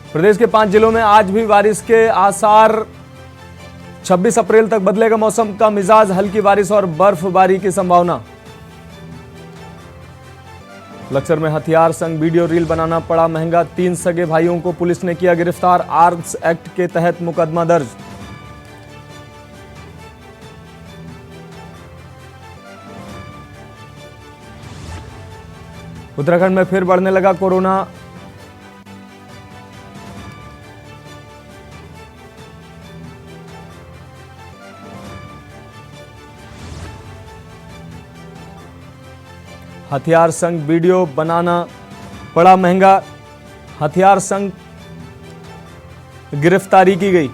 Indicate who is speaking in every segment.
Speaker 1: प्रदेश के 5 जिलों में आज भी बारिश के आसार। 26 अप्रैल तक बदलेगा मौसम का मिजाज, हल्की बारिश और बर्फबारी की संभावना। लक्सर में हथियार संग वीडियो रील बनाना पड़ा महंगा, 3 सगे भाइयों को पुलिस ने किया गिरफ्तार, आर्म्स एक्ट के तहत मुकदमा दर्ज। उत्तराखंड में फिर बढ़ने लगा कोरोना। हथियार संग वीडियो बनाना पड़ा महंगा, हथियार संग गिरफ्तारी की गई।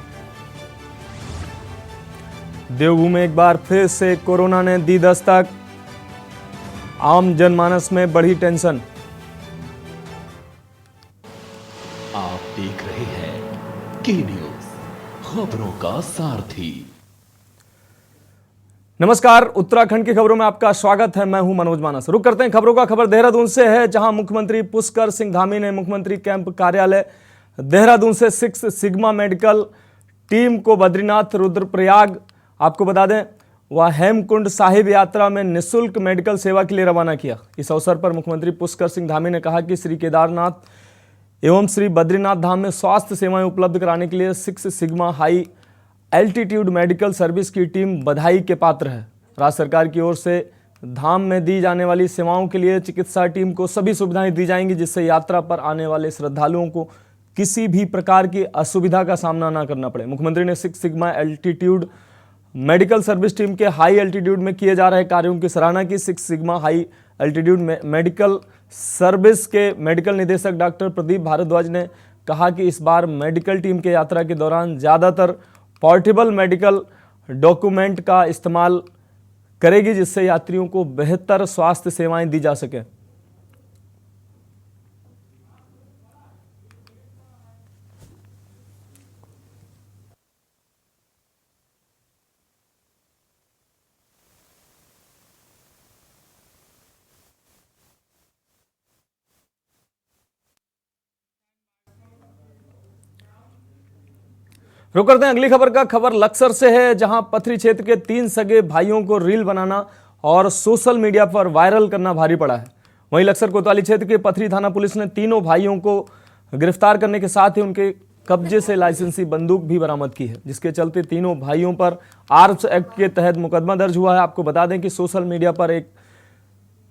Speaker 1: देवभूमि में एक बार फिर से कोरोना ने दी दस्तक, आम जनमानस में बढ़ी टेंशन।
Speaker 2: आप देख रहे हैं के न्यूज, खबरों का सारथी।
Speaker 1: नमस्कार, उत्तराखंड की खबरों में आपका स्वागत है। मैं हूं मनोज मानस। रुक करते हैं खबरों का। खबर देहरादून से है, जहां मुख्यमंत्री पुष्कर सिंह धामी ने मुख्यमंत्री कैंप कार्यालय देहरादून से 6 सिग्मा मेडिकल टीम को बद्रीनाथ रुद्रप्रयाग, आपको बता दें, वह हेमकुंड साहिब यात्रा में निःशुल्क मेडिकल सेवा के लिए रवाना किया। इस अवसर पर मुख्यमंत्री पुष्कर सिंह धामी ने कहा कि श्री केदारनाथ एवं श्री बद्रीनाथ धाम में स्वास्थ्य सेवाएं उपलब्ध कराने के लिए 6 sigma high altitude medical service की टीम बधाई के पात्र है। राज्य सरकार की ओर से धाम में दी जाने वाली सेवाओं के लिए चिकित्सा टीम को सभी सुविधाएं दी जाएंगी, जिससे यात्रा पर आने वाले श्रद्धालुओं को किसी भी प्रकार की असुविधा का सामना न करना पड़े। मुख्यमंत्री ने 6 sigma altitude medical service team के हाई एल्टीट्यूड में किए जा रहे कार्यों की सराहना की। 6 sigma high altitude medical service के मेडिकल निदेशक डॉक्टर प्रदीप भारद्वाज ने कहा कि इस बार मेडिकल टीम के यात्रा के दौरान ज़्यादातर पोर्टेबल मेडिकल डॉक्यूमेंट का इस्तेमाल करेगी, जिससे यात्रियों को बेहतर स्वास्थ्य सेवाएं दी जा सके। रुक करते हैं अगली खबर का। खबर लक्सर से है, जहां पथरी क्षेत्र के 3 सगे भाइयों को रील बनाना और सोशल मीडिया पर वायरल करना भारी पड़ा है। वहीं लक्सर कोतवाली क्षेत्र के पथरी थाना पुलिस ने तीनों भाइयों को गिरफ्तार करने के साथ ही उनके कब्जे से लाइसेंसी बंदूक भी बरामद की है, जिसके चलते तीनों भाइयों पर आर्म्स एक्ट के तहत मुकदमा दर्ज हुआ है। आपको बता दें कि सोशल मीडिया पर एक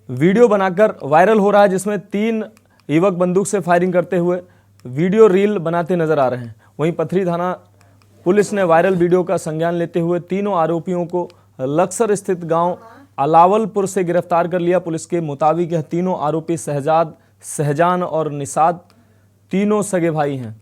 Speaker 1: वीडियो बनाकर वायरल हो रहा है, जिसमें 3 युवक बंदूक से फायरिंग करते हुए वीडियो रील बनाते नजर आ रहे हैं। वहीं पथरी थाना पुलिस ने वायरल वीडियो का संज्ञान लेते हुए तीनों आरोपियों को लक्सर स्थित गांव अलावलपुर से गिरफ्तार कर लिया। पुलिस के मुताबिक यह तीनों आरोपी शहजाद, शहजान और निषाद तीनों सगे भाई हैं।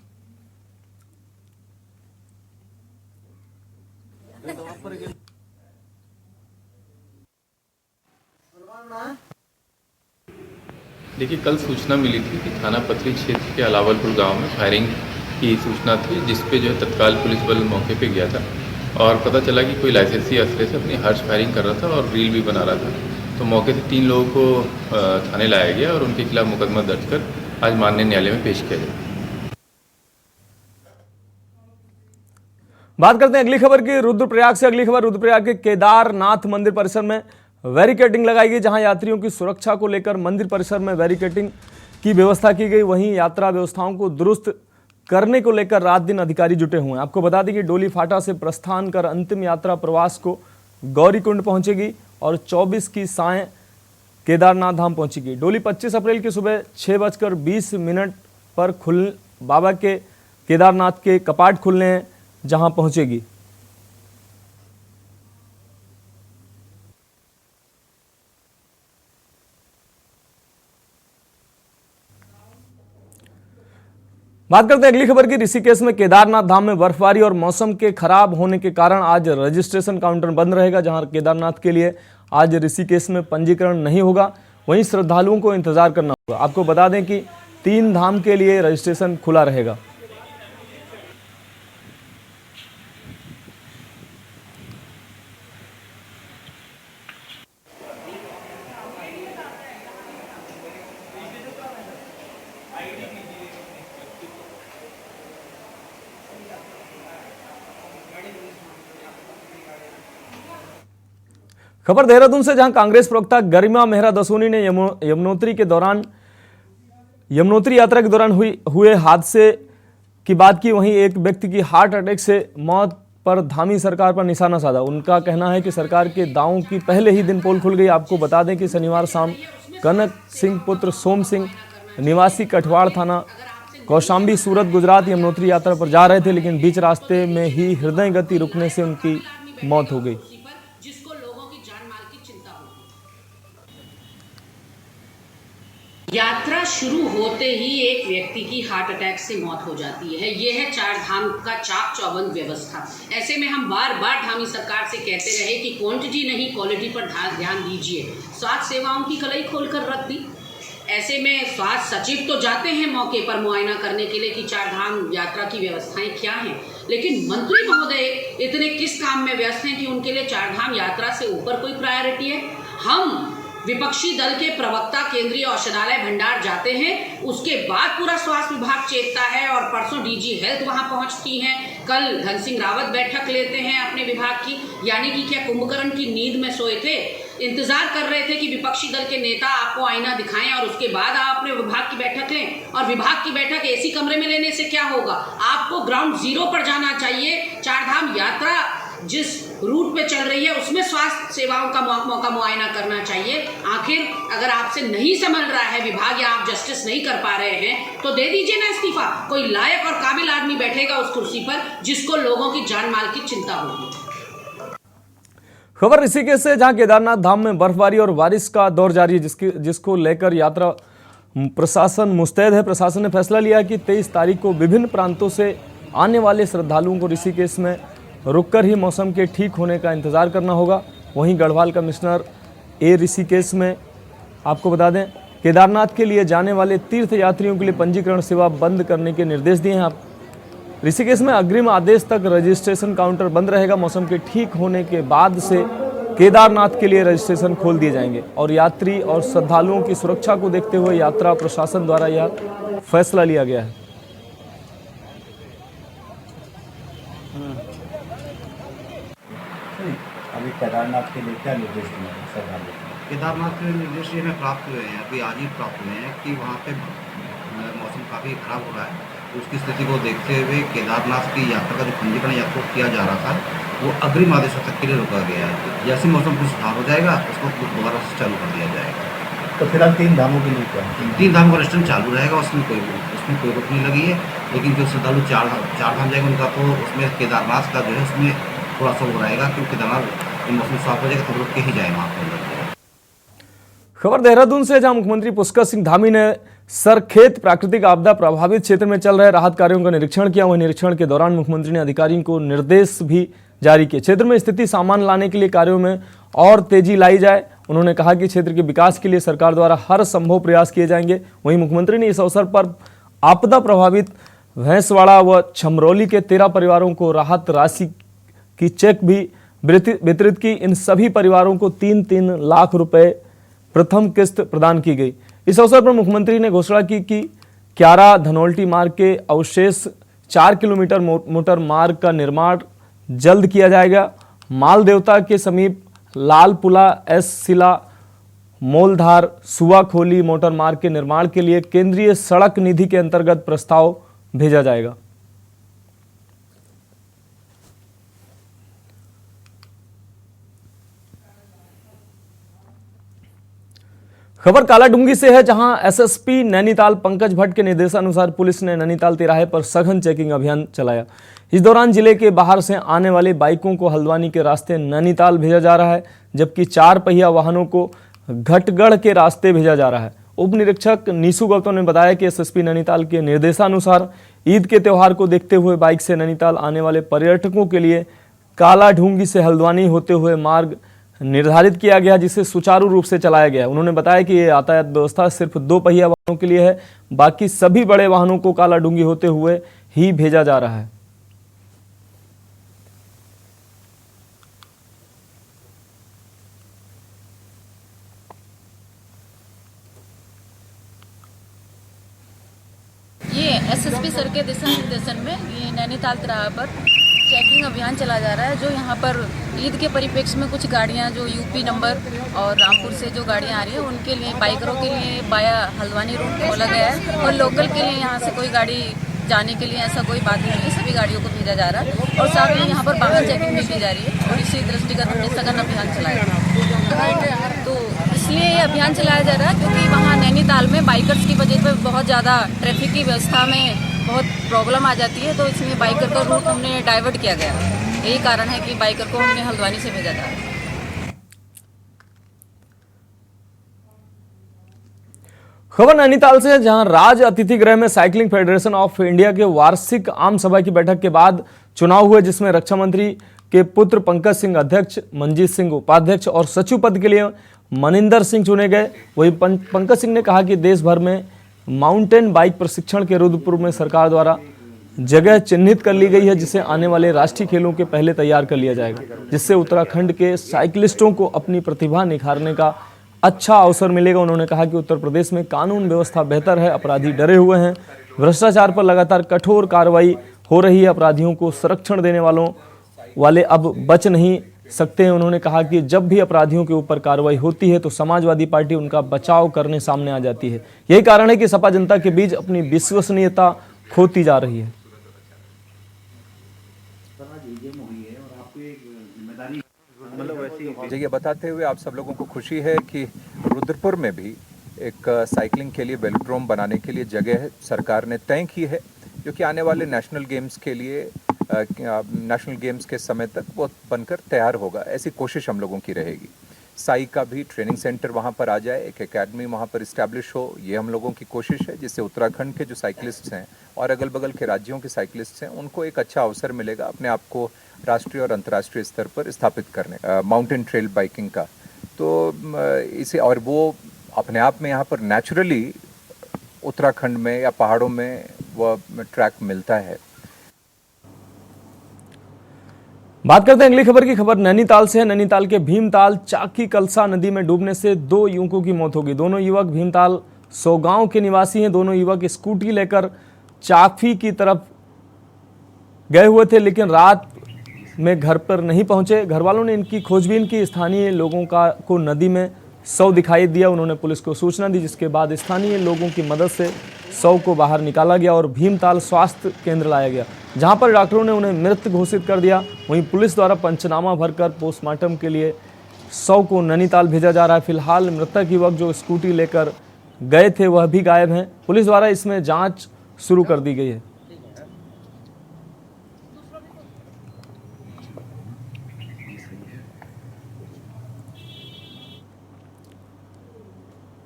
Speaker 3: देखिए, कल सूचना मिली थी कि थाना पथरी क्षेत्र के अलावलपुर गांव में फायरिंग की सूचना थी, जिसपे जो है तत्काल पुलिस बल मौके पे गया था और पता चला कि कोई लाइसेंसी असले से अपनी हर्ष फायरिंग कर रहा था और रील भी बना रहा था। तो मौके से 3 लोगों को थाने लाया गया और उनके खिलाफ मुकदमा दर्ज कर आज माननीय न्यायालय में पेश किया गया।
Speaker 1: बात करते हैं अगली खबर की, रुद्रप्रयाग से। अगली खबर रुद्रप्रयाग के केदारनाथ मंदिर परिसर में बैरिकेडिंग लगाई गई, जहां यात्रियों की सुरक्षा को लेकर मंदिर परिसर में बैरिकेडिंग की व्यवस्था की गई। वहीं यात्रा व्यवस्थाओं को दुरुस्त करने को लेकर रात दिन अधिकारी जुटे हुए हैं। आपको बता दें कि डोली फाटा से प्रस्थान कर अंतिम यात्रा प्रवास को गौरीकुंड पहुंचेगी और 24 की सायं केदारनाथ धाम पहुंचेगी। डोली 25 अप्रैल की सुबह 6:20 पर बाबा के केदारनाथ के कपाट खुलने हैं, जहां पहुंचेगी। बात करते हैं अगली खबर की। ऋषिकेश में केदारनाथ धाम में बर्फबारी और मौसम के खराब होने के कारण आज रजिस्ट्रेशन काउंटर बंद रहेगा, जहां केदारनाथ के लिए आज ऋषिकेश में पंजीकरण नहीं होगा। वहीं श्रद्धालुओं को इंतजार करना होगा। आपको बता दें कि 3 धाम के लिए रजिस्ट्रेशन खुला रहेगा। खबर देहरादून से, जहां कांग्रेस प्रवक्ता गरिमा मेहरा दसोनी ने यमुनोत्री यात्रा के दौरान हुए हादसे की बात की, वहीं एक व्यक्ति की हार्ट अटैक से मौत पर धामी सरकार पर निशाना साधा। उनका कहना है कि सरकार के दावों की पहले ही दिन पोल खुल गई। आपको बता दें कि शनिवार शाम कनक सिंह पुत्र सोम सिंह निवासी कठवाड़ थाना कौशाम्बी सूरत गुजरात यमुनोत्री यात्रा पर जा रहे थे, लेकिन बीच रास्ते में ही हृदय गति रुकने से उनकी मौत हो गई।
Speaker 4: यात्रा शुरू होते ही एक व्यक्ति की हार्ट अटैक से मौत हो जाती है। ये है चार धाम का चाक चौबंद व्यवस्था। ऐसे में हम बार बार धामी सरकार से कहते रहे कि क्वांटिटी नहीं क्वालिटी पर ध्यान दीजिए। स्वास्थ्य सेवाओं की कलाई खोलकर रख दी। ऐसे में स्वास्थ्य सचिव तो जाते हैं मौके पर मुआयना करने के लिए कि चार धाम यात्रा की व्यवस्थाएं क्या हैं, लेकिन मंत्री महोदय इतने किस काम में व्यस्त हैं कि उनके लिए चार धाम यात्रा से ऊपर कोई प्रायोरिटी है। हम विपक्षी दल के प्रवक्ता केंद्रीय औषधालय भंडार जाते हैं, उसके बाद पूरा स्वास्थ्य विभाग चेतता है और परसों डीजी हेल्थ वहां पहुंचती हैं। कल धन सिंह रावत बैठक लेते हैं अपने विभाग की। यानी कि क्या कुंभकर्ण की नींद में सोए थे, इंतजार कर रहे थे कि विपक्षी दल के नेता आपको आईना दिखाएं और उसके बाद आप अपने विभाग की बैठक लें। और विभाग की बैठक एसी कमरे में लेने से क्या होगा, आपको ग्राउंड जीरो पर जाना चाहिए। चार धाम यात्रा जिस रूट पे चल रही है उसमें स्वास्थ्य सेवाओं का मौका मुआयना करना चाहिए। आखिर अगर आपसे नहीं समझ रहा है विभाग या आप जस्टिस नहीं कर पा रहे हैं तो दे दीजिए ना इस्तीफा। कोई लायक और काबिल आदमी बैठेगा उस कुर्सी पर जिसको लोगों की जान माल की चिंता होगी।
Speaker 1: खबर ऋषिकेश से, जहां केदारनाथ धाम में बर्फबारी और बारिश का दौर जारी है, जिसको लेकर यात्रा प्रशासन मुस्तैद है। प्रशासन ने फैसला लिया कि 23 तारीख को विभिन्न प्रांतों से आने वाले श्रद्धालुओं को ऋषिकेश में रुककर ही मौसम के ठीक होने का इंतजार करना होगा। वहीं गढ़वाल कमिश्नर ऋषिकेश में आपको बता दें केदारनाथ के लिए जाने वाले तीर्थ यात्रियों के लिए पंजीकरण सेवा बंद करने के निर्देश दिए हैं। आप ऋषिकेश में अग्रिम आदेश तक रजिस्ट्रेशन काउंटर बंद रहेगा। मौसम के ठीक होने के बाद से केदारनाथ के लिए रजिस्ट्रेशन खोल दिए जाएंगे और यात्री और श्रद्धालुओं की सुरक्षा को देखते हुए यात्रा प्रशासन द्वारा यह फैसला लिया गया है।
Speaker 5: अभी केदारनाथ के लिए क्या निर्देश दिए हैं सरकार ने?
Speaker 6: केदारनाथ के निर्देश ये हमें प्राप्त हुए हैं, अभी आज ही प्राप्त हुए हैं कि वहाँ पे मौसम काफ़ी खराब हो रहा है। तो उसकी स्थिति को देखते हुए केदारनाथ की यात्रा का जो पंजीकरण यात्रा किया जा रहा था वो अग्रिम आदेशों तक के लिए रोका गया है। जैसे मौसम कुछ सुधार हो जाएगा उसको दोबारा से चालू कर दिया जाएगा।
Speaker 5: तो फिलहाल 3 धामों के लिए क्या?
Speaker 6: 3 धाम का रेस्टोरेंट चालू रहेगा, उसमें कोई रोक नहीं लगी है। लेकिन जो श्रद्धालु चार धाम जाएंगे उनका तो उसमें केदारनाथ का जो है उसमें थोड़ा सा वो रहेगा, क्योंकि केदारनाथ मौसम साफ हो जाएगा तो रुक के ही जाए वहाँ पर।
Speaker 1: खबर देहरादून से, जहां मुख्यमंत्री पुष्कर सिंह धामी ने सरखेत प्राकृतिक आपदा प्रभावित क्षेत्र में चल रहे राहत कार्यों का निरीक्षण किया। वहीं निरीक्षण के दौरान मुख्यमंत्री ने अधिकारियों को निर्देश भी जारी किए। क्षेत्र में स्थिति सामान्य लाने के लिए कार्यों में और तेजी लाई जाए। उन्होंने कहा कि क्षेत्र के विकास के लिए सरकार द्वारा हर संभव प्रयास किए जाएंगे। वहीं मुख्यमंत्री ने इस अवसर पर आपदा प्रभावित भैंसवाड़ा व छमरौली के 13 परिवारों को राहत राशि की चेक भी वितरित की। इन सभी परिवारों को 3-3 लाख रुपए प्रथम किस्त प्रदान की गई। इस अवसर पर मुख्यमंत्री ने घोषणा की कि क्यारा धनौल्टी मार्ग के अवशेष 4 किलोमीटर मोटर मार्ग का निर्माण जल्द किया जाएगा। माल देवता के समीप लालपुला एस सिला मोलधार सुआ खोली मोटर मार्ग के निर्माण के लिए केंद्रीय सड़क निधि के अंतर्गत प्रस्ताव भेजा जाएगा। खबर कालाडूंगी से है, जहां एसएसपी नैनीताल पंकज भट्ट के निर्देशानुसार पुलिस ने नैनीताल तिराहे पर सघन चेकिंग अभियान चलाया। इस दौरान जिले के बाहर से आने वाले बाइकों को हल्द्वानी के रास्ते नैनीताल भेजा जा रहा है, जबकि 4 पहिया वाहनों को घटगढ़ के रास्ते भेजा जा रहा है। उप निरीक्षक नीसू गौतम ने बताया कि एसएसपी नैनीताल के निर्देशानुसार ईद के त्यौहार को देखते हुए बाइक से नैनीताल आने वाले पर्यटकों के लिए कालाढूंगी से हल्द्वानी होते हुए मार्ग निर्धारित किया गया, जिसे सुचारू रूप से चलाया गया। उन्होंने बताया कि ये यातायात व्यवस्था सिर्फ 2 पहिया वाहनों के लिए है, बाकी सभी बड़े वाहनों को कालाडूंगी होते हुए ही भेजा जा रहा है।
Speaker 7: ये एसएसपी सर के दिशा निर्देशन में ये नैनीताल तिराहा पर चेकिंग अभियान चला जा रहा है। जो यहाँ पर ईद के परिप्रेक्ष्य में कुछ गाड़ियाँ जो यूपी नंबर और रामपुर से जो गाड़ियाँ आ रही हैं उनके लिए, बाइकरों के लिए बाया हल्द्वानी रूट खोला गया है और लोकल के लिए यहाँ से कोई गाड़ी जाने के लिए ऐसा कोई बात नहीं है, सभी गाड़ियों को भेजा जा रहा है और साथ में यहाँ पर वाहन चेकिंग भी की जा रही है और इसी दृष्टिगत हमने सघन अभियान चलाया। तो इसलिए ये अभियान चलाया जा रहा है क्योंकि वहाँ नैनीताल में बाइकर्स की वजह से बहुत ज़्यादा ट्रैफिक की व्यवस्था में बहुत प्रॉब्लम आ जाती है, तो इसलिए बाइकर का रूट हमने डाइवर्ट किया गया। यही कारण है कि बाइकर को हमने हल्द्वानी से भेजा जा रहा है।
Speaker 1: खबर नैनीताल से है, जहां राज अतिथि गृह में साइकिलिंग फेडरेशन ऑफ इंडिया के वार्षिक आम सभा की बैठक के बाद चुनाव हुए, जिसमें रक्षा मंत्री के पुत्र पंकज सिंह अध्यक्ष, मंजीत सिंह उपाध्यक्ष और सचिव पद के लिए मनिंदर सिंह चुने गए। वहीं पंकज सिंह ने कहा कि देश भर में माउंटेन बाइक प्रशिक्षण के रुद्रपुर में सरकार द्वारा जगह चिन्हित कर ली गई है, जिसे आने वाले राष्ट्रीय खेलों के पहले तैयार कर लिया जाएगा, जिससे उत्तराखंड के साइकिलिस्टों को अपनी प्रतिभा निखारने का अच्छा अवसर मिलेगा। उन्होंने कहा कि उत्तर प्रदेश में कानून व्यवस्था बेहतर है, अपराधी डरे हुए हैं, भ्रष्टाचार पर लगातार कठोर कार्रवाई हो रही है, अपराधियों को संरक्षण देने वाले अब बच नहीं सकते हैं। उन्होंने कहा कि जब भी अपराधियों के ऊपर कार्रवाई होती है तो समाजवादी पार्टी उनका बचाव करने सामने आ जाती है। यही कारण है कि सपा जनता के बीच अपनी विश्वसनीयता खोती जा रही है।
Speaker 8: ये बताते हुए आप सब लोगों को खुशी है कि रुद्रपुर में भी एक साइकिलिंग के लिए वेलोड्रोम बनाने के लिए जगह सरकार ने तय की है, जो कि आने वाले नेशनल गेम्स के लिए नेशनल गेम्स के समय तक वो बनकर तैयार होगा। ऐसी कोशिश हम लोगों की रहेगी। साई का भी ट्रेनिंग सेंटर वहाँ पर आ जाए, एक एकेडमी वहाँ पर इस्टेब्लिश हो, ये हम लोगों की कोशिश है, जिससे उत्तराखंड के जो साइकिलिस्ट्स हैं और अगल बगल के राज्यों के साइकिलिस्ट्स हैं उनको एक अच्छा अवसर मिलेगा अपने आप को राष्ट्रीय और अंतर्राष्ट्रीय स्तर पर स्थापित करने माउंटेन ट्रेल बाइकिंग का। तो इसे और वो अपने आप में यहाँ पर नेचुरली उत्तराखंड में या पहाड़ों में वो ट्रैक मिलता है।
Speaker 1: बात करते हैं अगली खबर की। खबर नैनीताल से है। नैनीताल के भीमताल चाकी कलसा नदी में डूबने से 2 युवकों की मौत हो गई। दोनों युवक भीमताल सोगांव के निवासी हैं। दोनों युवक स्कूटी लेकर चाफी की तरफ गए हुए थे, लेकिन रात में घर पर नहीं पहुंचे। घर वालों ने इनकी खोजबीन की। स्थानीय लोगों को नदी में शव दिखाई दिया। उन्होंने पुलिस को सूचना दी, जिसके बाद स्थानीय लोगों की मदद से शव को बाहर निकाला गया और भीमताल स्वास्थ्य केंद्र लाया गया, जहां पर डॉक्टरों ने उन्हें मृत घोषित कर दिया। वहीं पुलिस द्वारा पंचनामा भरकर पोस्टमार्टम के लिए शव को नैनीताल भेजा जा रहा है। फिलहाल मृतक युवक जो स्कूटी लेकर गए थे वह भी गायब हैं। पुलिस द्वारा इसमें जांच शुरू कर दी गई है।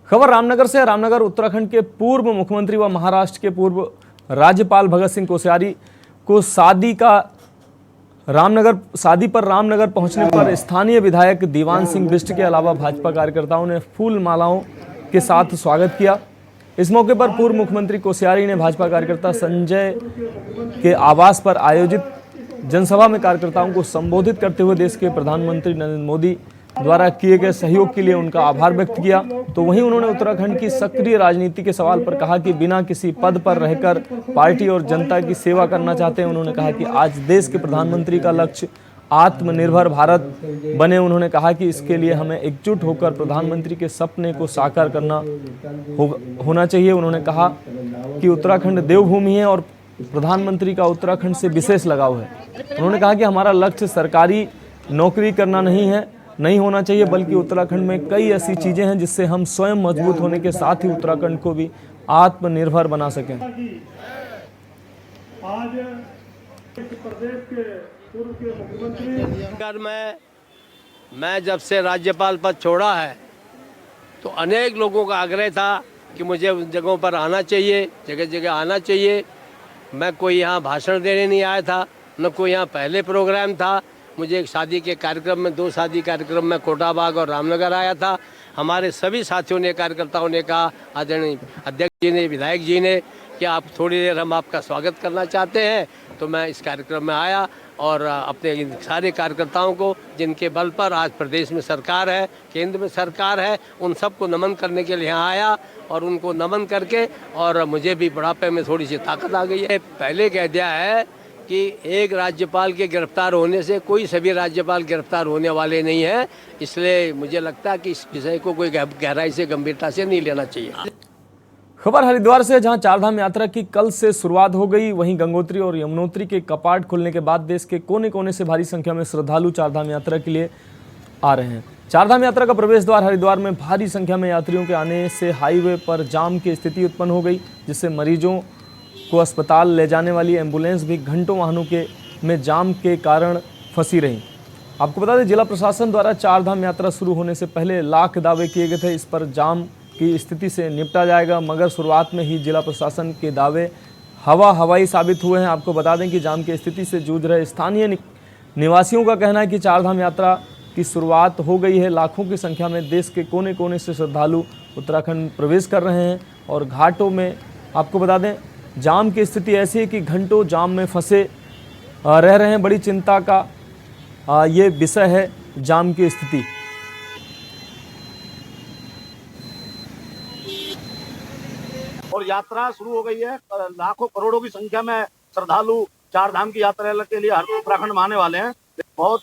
Speaker 1: खबर रामनगर से है। रामनगर उत्तराखंड के पूर्व मुख्यमंत्री व महाराष्ट्र के पूर्व राज्यपाल भगत सिंह कोश्यारी को शादी पर रामनगर पहुंचने पर स्थानीय विधायक दीवान सिंह बिष्ट के अलावा भाजपा कार्यकर्ताओं ने फूल मालाओं के साथ स्वागत किया। इस मौके पर पूर्व मुख्यमंत्री कोश्यारी ने भाजपा कार्यकर्ता संजय के आवास पर आयोजित जनसभा में कार्यकर्ताओं को संबोधित करते हुए देश के प्रधानमंत्री नरेंद्र मोदी द्वारा किए गए सहयोग के लिए उनका आभार व्यक्त किया। तो वहीं उन्होंने उत्तराखंड की सक्रिय राजनीति के सवाल पर कहा कि बिना किसी पद पर रहकर पार्टी और जनता की सेवा करना चाहते हैं। उन्होंने कहा कि आज देश के प्रधानमंत्री का लक्ष्य आत्मनिर्भर भारत बने। उन्होंने कहा कि इसके लिए हमें एकजुट होकर प्रधानमंत्री के सपने को साकार करना होना चाहिए। उन्होंने कहा कि उत्तराखंड देवभूमि है और प्रधानमंत्री का उत्तराखंड से विशेष लगाव है। उन्होंने कहा कि हमारा लक्ष्य सरकारी नौकरी करना नहीं होना चाहिए, बल्कि उत्तराखंड में कई ऐसी चीजें हैं जिससे हम स्वयं मजबूत होने के साथ ही उत्तराखंड को भी आत्मनिर्भर बना सकें।
Speaker 9: आज प्रदेश के पूर्व के मुख्यमंत्री
Speaker 10: मैं जब से राज्यपाल पद छोड़ा है तो अनेक लोगों का आग्रह था कि मुझे उन जगहों पर आना चाहिए, जगह जगह आना चाहिए। मैं कोई यहाँ भाषण देने नहीं आया था, न कोई यहाँ पहले प्रोग्राम था। मुझे एक शादी के कार्यक्रम में 2 शादी कार्यक्रम में कोटाबाग और रामनगर आया था। हमारे सभी साथियों ने, कार्यकर्ताओं ने कहा, आदरणीय अध्यक्ष जी ने, विधायक जी ने, कि आप थोड़ी देर हम आपका स्वागत करना चाहते हैं। तो मैं इस कार्यक्रम में आया और अपने इन सारे कार्यकर्ताओं को, जिनके बल पर आज प्रदेश में सरकार है, केंद्र में सरकार है, उन सबको नमन करने के लिए यहाँ आया और उनको नमन करके, और मुझे भी बुढ़ापे में थोड़ी सी ताकत आ गई है। पहले कह दिया है कि एक राज्यपाल के गिरफ्तार होने से कोई सभी राज्यपाल गिरफ्तार होने वाले नहीं हैं, इसलिए मुझे लगता है कि इस विषय को कोई गहराई से गंभीरता से नहीं लेना चाहिए।
Speaker 1: खबर हरिद्वार से, जहां चारधाम यात्रा की कल से शुरुआत हो गई, वहीं गंगोत्री और यमुनोत्री के कपाट खुलने के बाद देश के कोने कोने से भारी संख्या में श्रद्धालु चारधाम यात्रा के लिए आ रहे हैं। चारधाम यात्रा का प्रवेश द्वार हरिद्वार में भारी संख्या में यात्रियों के आने से हाईवे पर जाम की स्थिति उत्पन्न हो गई, जिससे मरीजों को अस्पताल ले जाने वाली एम्बुलेंस भी घंटों वाहनों में जाम के कारण फंसी रही। आपको बता दें, जिला प्रशासन द्वारा चारधाम यात्रा शुरू होने से पहले लाख दावे किए गए थे इस पर जाम की स्थिति से निपटा जाएगा, मगर शुरुआत में ही जिला प्रशासन के दावे हवाई साबित हुए हैं। आपको बता दें कि जाम की स्थिति से जूझ रहे स्थानीय निवासियों का कहना है कि चारधाम यात्रा की शुरुआत हो गई है। लाखों की संख्या में देश के कोने कोने से श्रद्धालु उत्तराखंड प्रवेश कर रहे हैं और घाटों में आपको बता दें जाम की स्थिति ऐसी है कि घंटों जाम में फंसे रह रहे हैं। बड़ी चिंता का ये विषय है जाम की स्थिति।
Speaker 11: और यात्रा शुरू हो गई है। लाखों करोड़ों की संख्या में श्रद्धालु चारधाम की यात्रा के लिए हर उत्तराखंड में आने वाले हैं। बहुत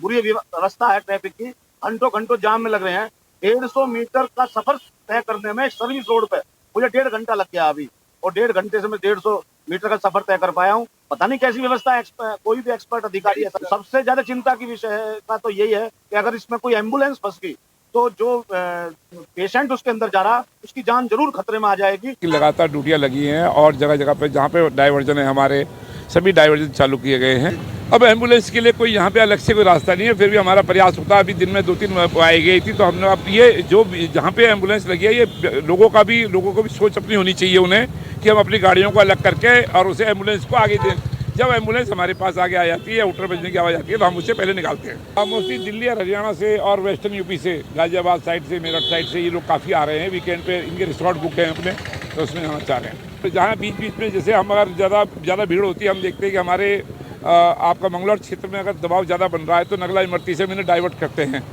Speaker 11: बुरी रास्ता है ट्रैफिक की, घंटों घंटों जाम में लग रहे हैं। 150 मीटर का सफर तय करने में सर्विस रोड पे मुझे 1.5 घंटा लग गया अभी, और 1.5 घंटे से मैं 150 मीटर का सफर तय कर पाया हूँ। पता नहीं कैसी व्यवस्था है, कोई भी एक्सपर्ट अधिकारी है। सबसे ज्यादा चिंता की विषय का तो यही है कि अगर इसमें कोई एम्बुलेंस फंस गई तो जो पेशेंट उसके अंदर जा रहा उसकी जान जरूर खतरे में आ जाएगी।
Speaker 12: लगातार ड्यूटियां लगी हैं और जगह जगह पे जहाँ पे डाइवर्जन है हमारे सभी डाइवर्जन चालू किए गए हैं। अब एम्बुलेंस के लिए कोई यहाँ पे अलग से कोई रास्ता नहीं है, फिर भी हमारा प्रयास होता है। अभी दिन में 2-3 आई गई थी, तो हमने अब ये जो जहाँ पे एम्बुलेंस लगी है, ये लोगों को भी सोच अपनी होनी चाहिए उन्हें कि हम अपनी गाड़ियों को अलग करके और उसे एम्बुलेंस को आगे दें। जब एम्बुलेंस हमारे पास आगे आ जाती है, उल्टर बजने की आवाज़ आती है, तो हम उससे पहले निकालते हैं। मोस्टली दिल्ली और हरियाणा से और वेस्टर्न यूपी से, गाजियाबाद साइड से, मेरठ साइड से ये लोग काफ़ी आ रहे हैं। वीकेंड पे इनके रिसोर्ट बुक हैं अपने, तो उसमें जाना चाह रहे हैं। तो जहाँ बीच बीच में जैसे हम अगर ज़्यादा भीड़ होती है, हम देखते हैं कि हमारे आपका मंगलौर क्षेत्र में अगर दबाव ज़्यादा बन रहा है तो नगला इमरती से मैंने डाइवर्ट करते हैं।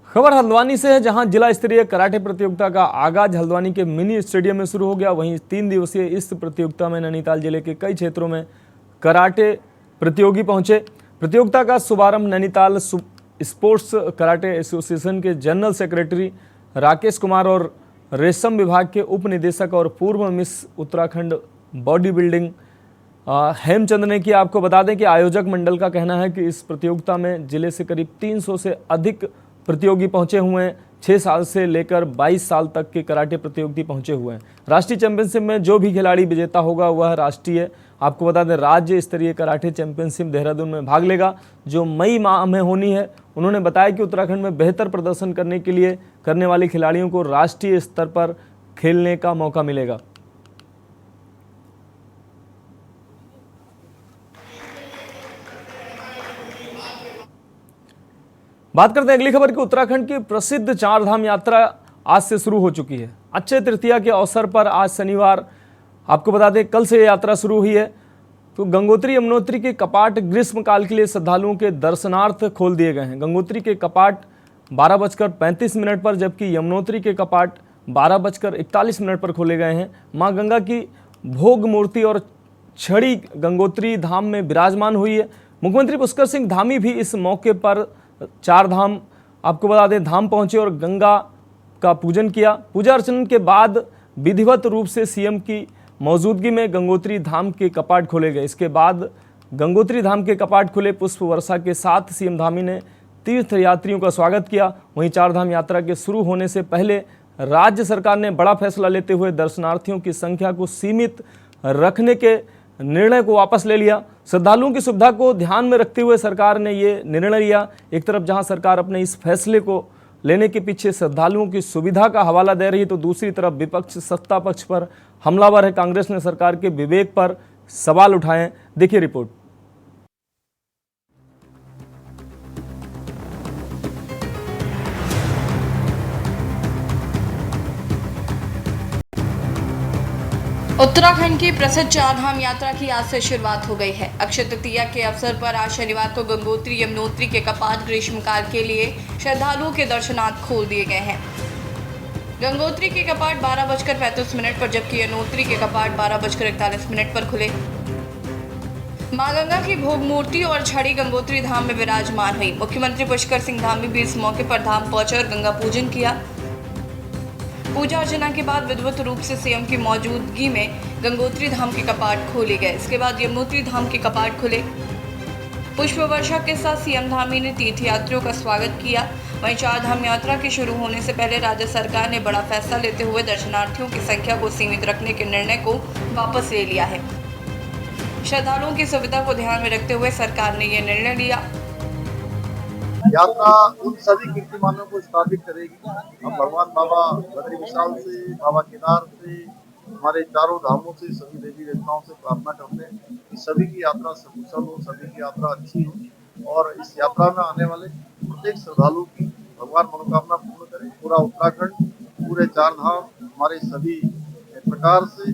Speaker 1: खबर हल्द्वानी से है, जहां जिला स्तरीय कराटे प्रतियोगिता का आगाज हल्द्वानी के मिनी स्टेडियम में शुरू हो गया। वहीं 3 दिवसीय इस प्रतियोगिता में नैनीताल जिले के कई क्षेत्रों में कराटे प्रतियोगी पहुंचे। प्रतियोगिता का शुभारंभ नैनीताल स्पोर्ट्स कराटे एसोसिएशन के जनरल सेक्रेटरी राकेश कुमार और रेशम विभाग के उप निदेशक और पूर्व miss Uttarakhand body building Hemchand ने किया। आपको बता दें कि आयोजक मंडल का कहना है कि इस प्रतियोगिता में जिले से करीब 300 से अधिक प्रतियोगी पहुंचे हुए हैं। 6 साल से लेकर 22 साल तक के कराटे प्रतियोगी पहुंचे हुए हैं। राष्ट्रीय चैंपियनशिप में जो भी खिलाड़ी विजेता होगा वह राष्ट्रीय, आपको बता दें, राज्य स्तरीय कराटे चैंपियनशिप देहरादून में भाग लेगा, जो मई माह में होनी है। उन्होंने बताया कि उत्तराखंड में बेहतर प्रदर्शन करने वाले खिलाड़ियों को राष्ट्रीय स्तर पर खेलने का मौका मिलेगा। बात करते हैं अगली खबर की। उत्तराखंड की प्रसिद्ध चारधाम यात्रा आज से शुरू हो चुकी है। अक्षय तृतीया के अवसर पर आज शनिवार, आपको बता दें, कल से यात्रा शुरू हुई है। तो गंगोत्री यमुनोत्री के कपाट ग्रीष्मकाल के लिए श्रद्धालुओं के दर्शनार्थ खोल दिए गए हैं। गंगोत्री के कपाट 12:35 पर, जबकि यमुनोत्री के कपाट 12:41 पर खोले गए हैं। मां गंगा की भोग मूर्ति और छड़ी गंगोत्री धाम में विराजमान हुई है। मुख्यमंत्री पुष्कर सिंह धामी भी इस मौके पर चारधाम, आपको बता दें, धाम पहुंचे और गंगा का पूजन किया। पूजा अर्चना के बाद विधिवत रूप से सीएम की मौजूदगी में गंगोत्री धाम के कपाट खोले गए। इसके बाद गंगोत्री धाम के कपाट खुले। पुष्प वर्षा के साथ सीएम धामी ने तीर्थ यात्रियों का स्वागत किया। वहीं चारधाम यात्रा के शुरू होने से पहले राज्य सरकार ने बड़ा फैसला लेते हुए दर्शनार्थियों की संख्या को सीमित रखने के निर्णय को वापस ले लिया। श्रद्धालुओं की सुविधा को ध्यान में रखते हुए सरकार ने ये निर्णय लिया। एक तरफ जहां सरकार अपने इस फैसले को लेने के पीछे श्रद्धालुओं की सुविधा का हवाला दे रही है, तो दूसरी तरफ विपक्ष सत्ता पक्ष पर हमलावर है। कांग्रेस ने सरकार के विवेक पर सवाल उठाए। देखिए रिपोर्ट।
Speaker 13: उत्तराखंड की प्रसिद्ध चारधाम यात्रा की आज से शुरुआत हो गई है। अक्षय तृतीया के अवसर पर आज शनिवार को गंगोत्री यमुनोत्री के कपाट ग्रीष्मकाल के लिए श्रद्धालुओं के दर्शनार्थ खोल दिए गए हैं। गंगोत्री के कपाट 12:35 पर, जबकि यमुनोत्री के कपाट 12:41 पर खुले। मां गंगा की भोग मूर्ति और छड़ी गंगोत्री धाम में विराजमान हुई। मुख्यमंत्री पुष्कर सिंह धामी भी इस मौके पर धाम पहुंचे और गंगा पूजन किया। पूजा अर्चना के बाद विधिवत रूप से सीएम की मौजूदगी में गंगोत्री धाम के कपाट खोले गए। इसके बाद यमुनोत्री धाम के कपाट खुले। पुष्प वर्षा के साथ सीएम धामी ने तीर्थयात्रियों का स्वागत किया। वहीं चार धाम यात्रा के शुरू होने से पहले राज्य सरकार ने बड़ा फैसला लेते हुए दर्शनार्थियों की संख्या को सीमित रखने के निर्णय को वापस ले लिया है। श्रद्धालुओं की सुविधा को ध्यान में रखते हुए सरकार ने यह निर्णय लिया।
Speaker 11: यात्रा उन सभी कीर्तिमानों को स्थापित करेगी। हम भगवान बाबा बद्री विशाल से, बाबा केदार से, हमारे चारों धामों से, सभी देवी देवताओं से प्रार्थना करते हैं कि सभी की यात्रा सकुशल हो, सभी की यात्रा अच्छी हो और इस यात्रा में आने वाले प्रत्येक श्रद्धालु की भगवान मनोकामना पूर्ण करें। पूरा उत्तराखंड, पूरे चार धाम हमारे सभी प्रकार से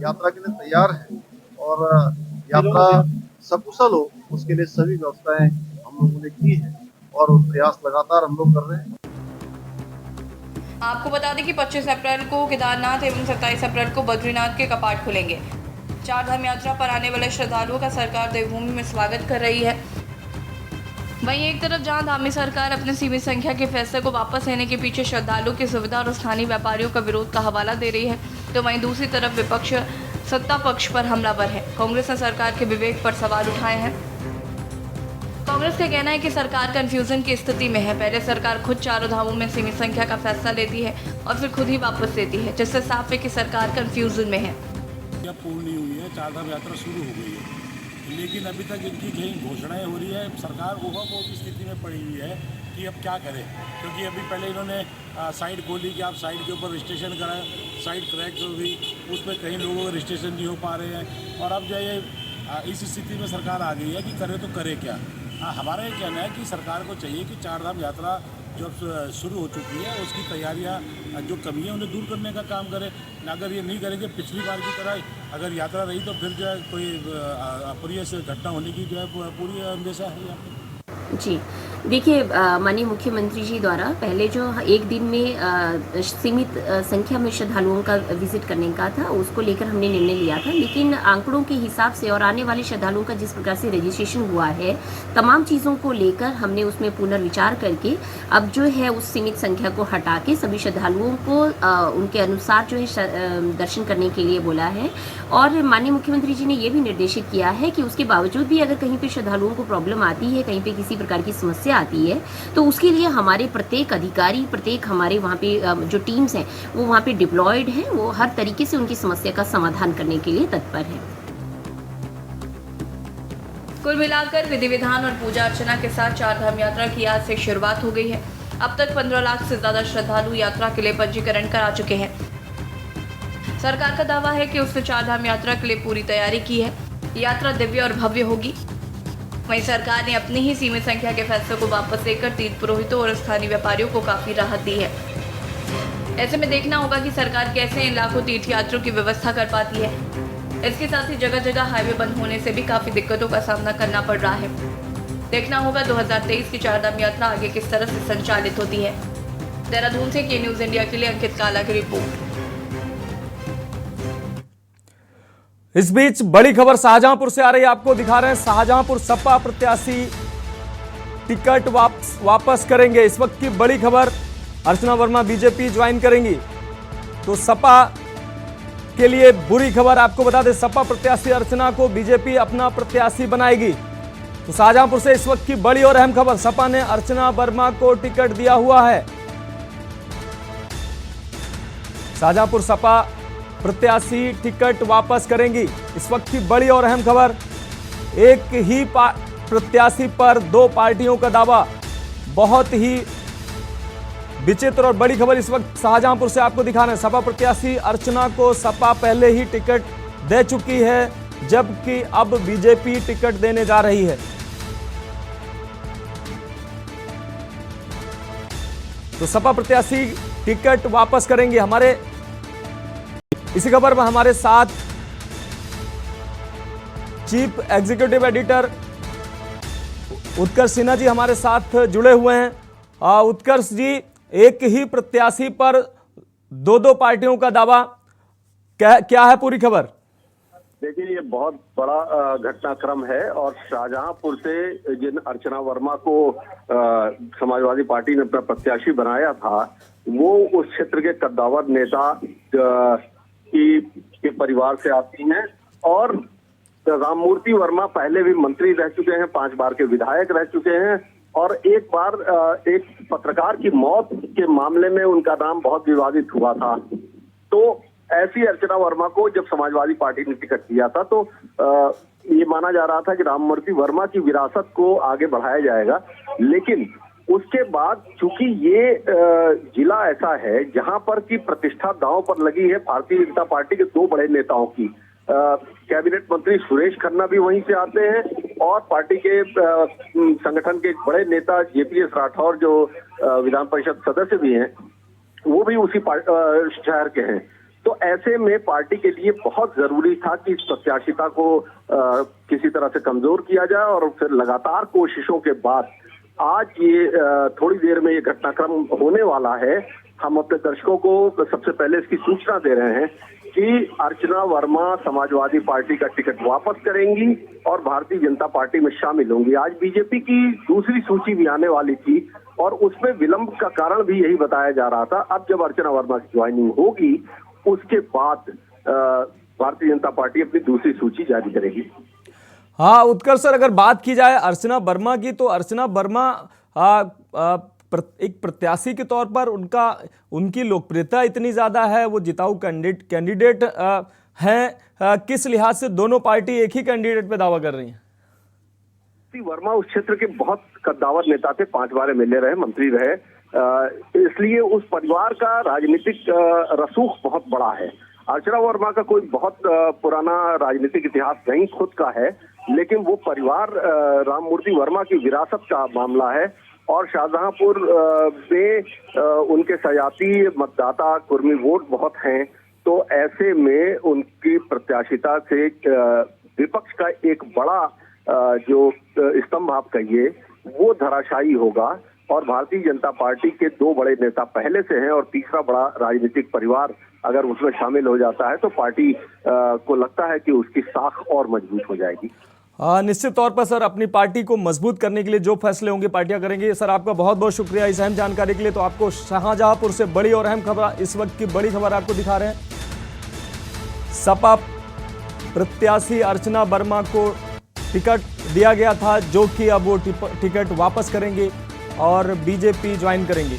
Speaker 11: यात्रा के लिए तैयार है और यात्रा सकुशल हो उसके लिए सभी व्यवस्थाएं हम लोगों ने की है और प्रयास लगातार हम लोग कर रहे हैं।
Speaker 13: आपको बता दें कि 25 अप्रैल को केदारनाथ एवं 27 अप्रैल को बद्रीनाथ के कपाट खुलेंगे। चार धाम यात्रा पर आने वाले श्रद्धालुओं का सरकार देवभूमि में स्वागत कर रही है। वहीं एक तरफ जहां धामी सरकार अपने सीमित संख्या के फैसले को वापस लेने के पीछे श्रद्धालुओं की सुविधा और स्थानीय व्यापारियों का विरोध का हवाला दे रही है, तो वहीं दूसरी तरफ विपक्ष सत्ता पक्ष पर हमलावर है। कांग्रेस ने सरकार के विवेक पर सवाल उठाए हैं। कांग्रेस का कहना है कि सरकार कंफ्यूजन की स्थिति में है। पहले सरकार खुद चारों धामों में सीमित संख्या का फैसला लेती है और फिर खुद ही वापस लेती है, जिससे साफ है कि सरकार कंफ्यूजन में है।
Speaker 12: पूर्ण नहीं हुई है, चार धाम यात्रा शुरू हो गई है, लेकिन अभी तक इनकी कहीं घोषणाएं हो रही है। सरकार ओवरबोर्ड की स्थिति में पड़ी हुई है कि अब क्या करें, क्योंकि अभी पहले इन्होंने साइट खोली कि आप साइट के ऊपर रजिस्ट्रेशन कराएं, साइट क्रैक हो गई, उसमें कई लोगों का रजिस्ट्रेशन नहीं हो पा रहे हैं और अब जो ये इस स्थिति में सरकार आ गई है कि करे तो करे क्या। हमारा ये कहना है कि सरकार को चाहिए कि चार धाम यात्रा जो शुरू हो चुकी है उसकी तैयारियां जो कमी है उन्हें दूर करने का काम करें। अगर ये नहीं करेंगे पिछली बार की तरह अगर यात्रा रही तो फिर जो है कोई अप्रिय घटना होने की जो है पूरी अंदेशा है यहाँ पे।
Speaker 14: जी देखिए, माननीय मुख्यमंत्री जी द्वारा पहले जो एक दिन में सीमित संख्या में श्रद्धालुओं का विजिट करने का था, उसको लेकर हमने निर्णय लिया था, लेकिन आंकड़ों के हिसाब से और आने वाले श्रद्धालुओं का जिस प्रकार से रजिस्ट्रेशन हुआ है, तमाम चीज़ों को लेकर हमने उसमें पुनर्विचार करके अब जो है उस सीमित संख्या को हटा के सभी श्रद्धालुओं को उनके अनुसार जो है दर्शन करने के लिए बोला है। और माननीय मुख्यमंत्री जी ने ये भी निर्देशित किया है कि उसके बावजूद भी अगर कहीं पे श्रद्धालुओं को प्रॉब्लम आती है, कहीं पे किसी प्रकार की समस्या आती है, तो उसके लिए हमारे प्रत्येक अधिकारी, प्रत्येक हमारे वहाँ पे जो टीम्स हैं वो वहाँ पे डिप्लॉयड हैं, वो हर तरीके से उनकी समस्या का समाधान करने के लिए तत्पर हैं।
Speaker 13: कुल मिलाकर विधि विधान और पूजा अर्चना के साथ चार धाम यात्रा की आज से शुरुआत हो गई है। अब तक 15 लाख से ज्यादा श्रद्धालु यात्रा के लिए पंजीकरण करा चुके हैं। सरकार का दावा है कि उसने चार धाम यात्रा के लिए पूरी तैयारी की है। यात्रा दिव्य और भव्य होगी। वहीं सरकार ने अपनी ही सीमित संख्या के फैसले को वापस लेकर तीर्थ पुरोहितों और स्थानीय व्यापारियों को काफी राहत दी है। ऐसे में देखना होगा कि सरकार कैसे इन लाखों तीर्थयात्रियों की व्यवस्था कर पाती है। इसके साथ ही जगह जगह हाईवे बंद होने से भी काफी दिक्कतों का सामना करना पड़ रहा है। देखना होगा 2023 की चार धाम यात्रा आगे किस तरह से संचालित होती है। देहरादून से के न्यूज इंडिया के लिए अंकित काला की रिपोर्ट।
Speaker 1: इस बीच बड़ी खबर शाहजहांपुर से आ रही है, आपको दिखा रहे हैं। शाहजहांपुर सपा प्रत्याशी टिकट वापस करेंगे। इस वक्त की बड़ी खबर, अर्चना वर्मा बीजेपी ज्वाइन करेंगी, तो सपा के लिए बुरी खबर। आपको बता दें, सपा प्रत्याशी अर्चना को बीजेपी अपना प्रत्याशी बनाएगी। तो शाहजहांपुर से इस वक्त की बड़ी और अहम खबर, सपा ने अर्चना वर्मा को टिकट दिया हुआ है। शाहजहांपुर सपा प्रत्याशी टिकट वापस करेंगी। इस वक्त की बड़ी और अहम खबर, एक ही प्रत्याशी पर दो पार्टियों का दावा। बहुत ही विचित्र और बड़ी खबर इस वक्त शाहजहांपुर से आपको दिखा रहे हैं। सपा प्रत्याशी अर्चना को सपा पहले ही टिकट दे चुकी है, जबकि अब बीजेपी टिकट देने जा रही है। तो सपा प्रत्याशी टिकट वापस करेंगे। हमारे इसी खबर में हमारे साथ चीफ एग्जीक्यूटिव एडिटर उत्कर्ष सिन्हा जी हमारे साथ जुड़े हुए हैं। उत्कर्ष जी, एक ही प्रत्याशी पर दो पार्टियों का दावा, क्या है पूरी खबर?
Speaker 11: देखिए, ये बहुत बड़ा घटनाक्रम है और शाहजहांपुर से जिन अर्चना वर्मा को समाजवादी पार्टी ने अपना प्रत्याशी बनाया था, वो उस क्षेत्र के कद्दावर नेता के परिवार से आती हैं और राममूर्ति वर्मा पहले भी मंत्री रह चुके हैं, 5 बार के विधायक रह चुके हैं और एक बार एक पत्रकार की मौत के मामले में उनका नाम बहुत विवादित हुआ था। तो ऐसी अर्चना वर्मा को जब समाजवादी पार्टी ने टिकट दिया था तो ये माना जा रहा था कि राममूर्ति वर्मा की विरासत को आगे बढ़ाया जाएगा, लेकिन उसके बाद चूंकि ये जिला ऐसा है जहां पर की प्रतिष्ठा दांव पर लगी है भारतीय जनता पार्टी के 2 बड़े नेताओं की, कैबिनेट मंत्री सुरेश खन्ना भी वहीं से आते हैं और पार्टी के संगठन के बड़े नेता जेपीएस राठौर जो विधान परिषद सदस्य भी हैं, वो भी उसी शहर के हैं। तो ऐसे में पार्टी के लिए बहुत जरूरी था कि इस प्रत्याशिता को किसी तरह से कमजोर किया जाए और फिर लगातार कोशिशों के बाद आज ये थोड़ी देर में ये घटनाक्रम होने वाला है। हम अपने दर्शकों को सबसे पहले इसकी सूचना दे रहे हैं कि अर्चना वर्मा समाजवादी पार्टी का टिकट वापस करेंगी और भारतीय जनता पार्टी में शामिल होंगी। आज बीजेपी की दूसरी सूची भी आने वाली थी और उसमें विलंब का कारण भी यही बताया जा रहा था। अब जब अर्चना वर्मा की ज्वाइनिंग होगी उसके बाद भारतीय जनता पार्टी अपनी दूसरी सूची जारी करेगी।
Speaker 1: हाँ उत्कर्ष सर, अगर बात की जाए अर्चना वर्मा की तो अर्चना वर्मा एक प्रत्याशी के तौर पर उनकी लोकप्रियता इतनी ज्यादा है, वो जिताऊ कैंडिडेट हैं। किस लिहाज से दोनों पार्टी एक ही कैंडिडेट पे दावा कर रही है?
Speaker 11: वर्मा उस क्षेत्र के बहुत कद्दावर नेता थे, 5 बार एमएलए रहे, मंत्री रहे, इसलिए उस परिवार का राजनीतिक रसूख बहुत बड़ा है। अर्चना वर्मा का कोई बहुत पुराना राजनीतिक इतिहास नहीं खुद का है, लेकिन वो परिवार राममूर्ति वर्मा की विरासत का मामला है और शाहजहांपुर में उनके सजाती मतदाता कुर्मी वोट बहुत हैं। तो ऐसे में उनकी प्रत्याशिता से विपक्ष का एक बड़ा जो स्तंभ आप कहिए वो धराशायी होगा और भारतीय जनता पार्टी के 2 बड़े नेता पहले से हैं और तीसरा बड़ा राजनीतिक परिवार अगर उसमें शामिल हो जाता है तो पार्टी को लगता है कि उसकी साख और मजबूत हो जाएगी।
Speaker 1: निश्चित तौर पर सर अपनी पार्टी को मजबूत करने के लिए जो फैसले होंगे पार्टियां करेंगी। सर आपका बहुत बहुत शुक्रिया इस अहम जानकारी के लिए। तो आपको शाहजहांपुर से बड़ी और अहम खबर, इस वक्त की बड़ी खबर आपको दिखा रहे हैं। सपा प्रत्याशी अर्चना वर्मा को टिकट दिया गया था, जो कि अब वो टिकट वापस करेंगे और बीजेपी ज्वाइन करेंगे।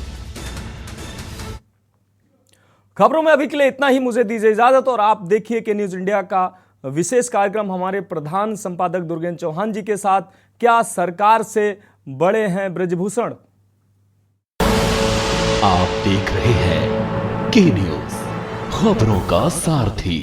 Speaker 1: खबरों में अभी के लिए इतना ही, मुझे दीजिए इजाजत और आप देखिए कि न्यूज इंडिया का विशेष कार्यक्रम हमारे प्रधान संपादक दुर्गेन्द्र चौहान जी के साथ, क्या सरकार से बड़े हैं ब्रजभूषण।
Speaker 2: आप देख रहे हैं के न्यूज, खबरों का सारथी।